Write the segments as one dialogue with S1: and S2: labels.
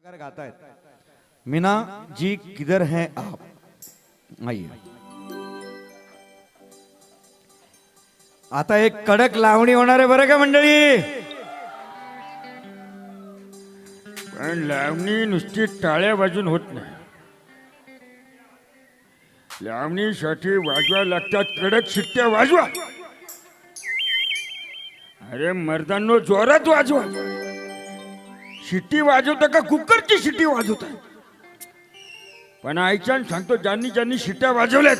S1: कलाकार गातायत मीना जी किधर हैं आप आइए। आता एक कडक लावणी होणार आहे बरं का मंडळी।
S2: पण लावणी नुसती टाळ्या वाजून होत नाही, लावणीसाठी वाजवा लागतात कडक शिट्ट्या वाजवा। अरे मर्दांनो जोरात वाजवा, शिट्टी वाजवता का कुकरची शिट्टी वाजवता। पण ऐकान सांगतो, ज्यांनी ज्यांनी शिट्ट्या वाजवल्यात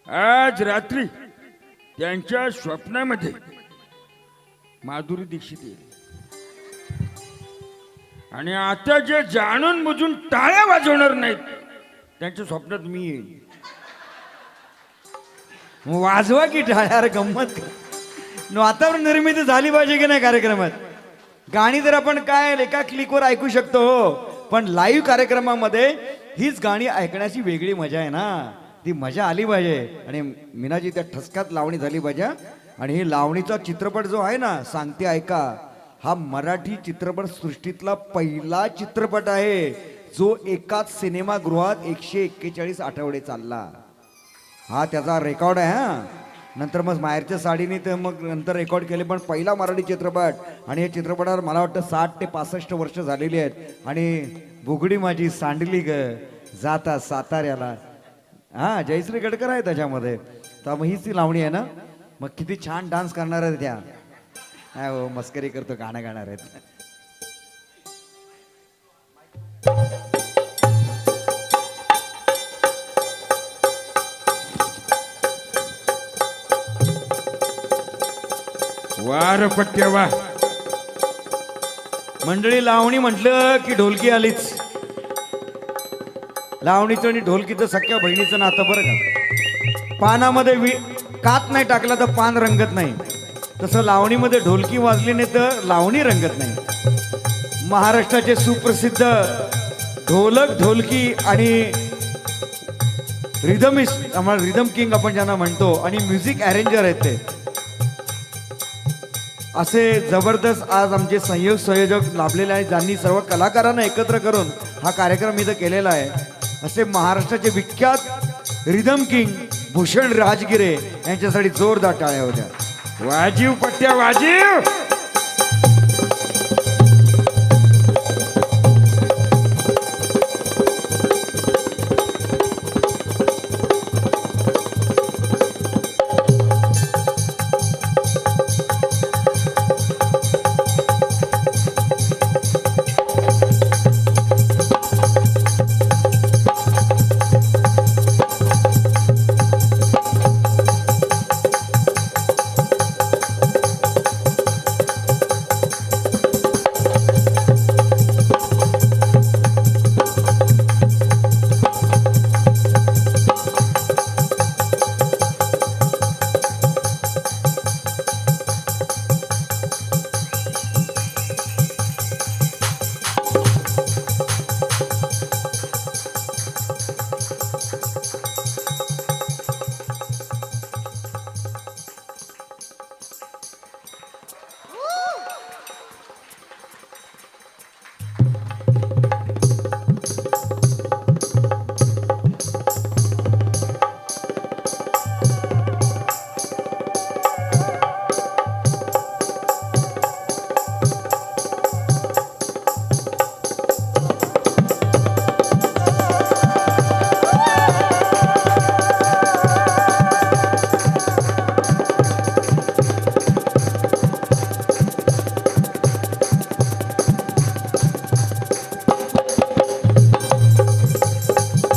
S2: आज रात्री त्यांच्या स्वप्नामध्ये माधुरी दीक्षित येईल। आणि आता जे जाणून बुजून टाळ्या वाजवणार नाहीत त्यांच्या स्वप्नात मी येईल।
S1: वाजवा की टाळ्यावर गंमत वातावरण निर्मिती झाली पाहिजे की नाही कार्यक्रमात। गाणी तर आपण काय एका क्लिकवर ऐकू शकतो हो, पण लाईव्ह कार्यक्रमामध्ये हीच गाणी ऐकण्याची वेगळी मजा आहे ना, ती मजा आली पाहिजे। आणि मीनाजी त्या ठसक्यात लावणी झाली पाहिजे। आणि ही लावणीचा चित्रपट जो आहे ना, सांगते ऐका, हा मराठी चित्रपट सृष्टीतला पहिला चित्रपट आहे जो एकाच सिनेमागृहात 141 आठवडे चालला। हा त्याचा रेकॉर्ड आहे। हा नंतर मग माहेरच्या साडीने तर मग नंतर रेकॉर्ड केले, पण पहिला मराठी चित्रपट। आणि या चित्रपटावर मला वाटतं 60 ते 65 वर्ष झालेली आहेत। आणि बुगडी माझी सांडली ग जाता साताऱ्याला, हा जयश्री गडकर आहे त्याच्यामध्ये। तर मग हीच ती लावणी आहे ना, मग किती छान डान्स करणार आहेत त्या। काय हो मस्करी करतो, गाणं गाणार आहेत।
S2: वार पट्ट्या वा
S1: मंडळी, लावणी म्हटलं की ढोलकी आलीच। लावणीचं आणि ढोलकीचं सख्या बहिणीचं नातं बरं का। पानामध्ये कात नाही टाकला तर पान रंगत नाही, तसं लावणीमध्ये ढोलकी वाजली नाही तर लावणी रंगत नाही। महाराष्ट्राचे सुप्रसिद्ध ढोलक ढोलकी आणि रिदमिस्ट, आम्हाला रिदम किंग आपण ज्यांना म्हणतो, आणि म्युझिक अरेंजर आहेत ते असे जबरदस्त आज आमचे संयोजक लाभलेले आहेत, ज्यांनी सर्व कलाकारांना एकत्र करून हा कार्यक्रम इथं केलेला आहे। असे महाराष्ट्राचे विख्यात रिदम किंग भूषण राजगिरे यांच्यासाठी जोरदार टाळ्या होत्या।
S2: वाजीव पट्ट्या वाजीव।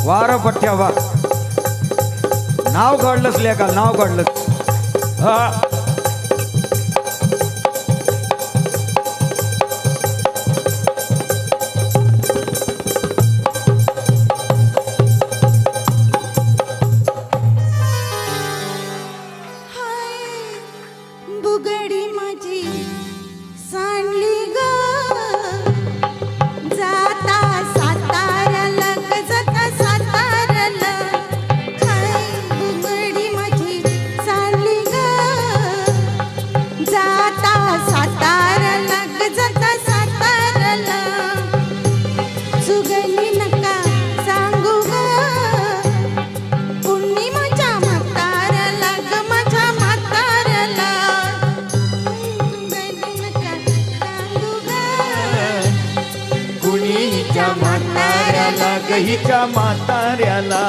S1: वार पट्ट्या वा, नाव काढलंच लेका, नाव काढलंच। हा
S3: बुगडी माझी सांडली ग जाता साताऱ्याला, जाता साताऱ्याला। बुगडी माझी सांडली ग
S1: हिच्या म्हाताऱ्याला ग हिच्या म्हाताऱ्याला.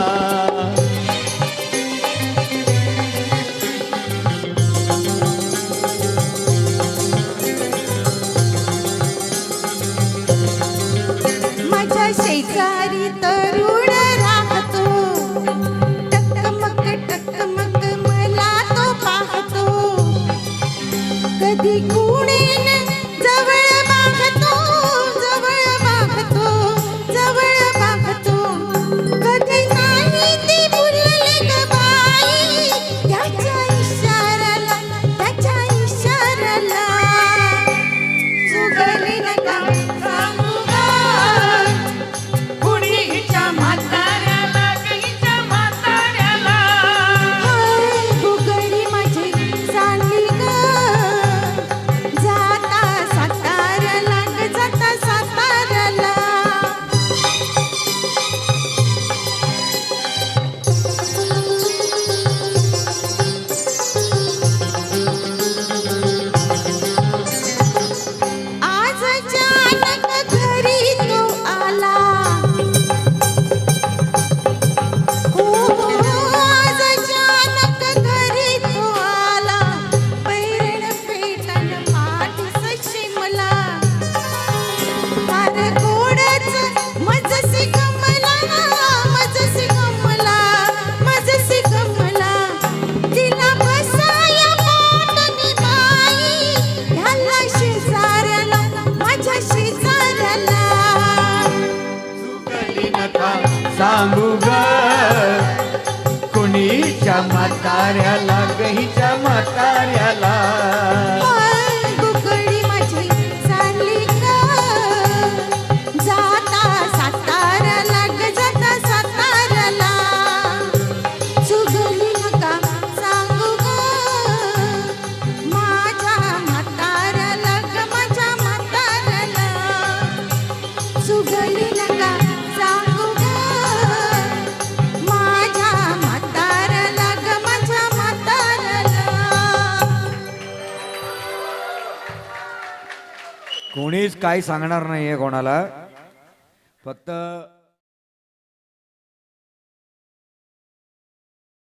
S3: माझ्या शेजारी तरुण राहतो, टकमक मला तो पाहतो. कधी कुणीन जवळ मागतो, जवळ मागतो, जवळ मागतो. कधी नाही ती बोलले ग बाई, त्याच्या इशाऱ्याला, त्याच्या इशाऱ्याला. सुगली नका सांगू ग, कुणी हिच्या म्हाताऱ्याला ग हिच्या म्हाताऱ्याला. हाय गुगडी माझी सांडली ग, जाता साताऱ्याला ग जाता साताऱ्याला. आज अचानक घरी तो आला, हो आज अचानक घरी तो आला. पैरण पेटन पाठीस शिमला, फार गोडच मजसी गमला, मजसी गमला, मजसी गमला. तिला बसाया पाटणी बाई, ह्याला शेजाऱ्याला, माझ्या शेजाऱ्याला.
S1: सुगली नका सांगू ग, कुणीच्या म्हाताऱ्याला ग हिच्या म्हाताऱ्याला.
S3: हाय गुगडी माझी चालली ग, जाता साताऱ्याला ग जाता साताऱ्याला. सुगली नका सांगू ग, माझ्या म्हाताऱ्याला ग माझ्या म्हाताऱ्याला. सुगली नका सांगू ग, माझ्या म्हाताऱ्याला ग माझ्या म्हाताऱ्याला.
S1: कोणीच काही सांगणार नाहीये कोणाला, फक्त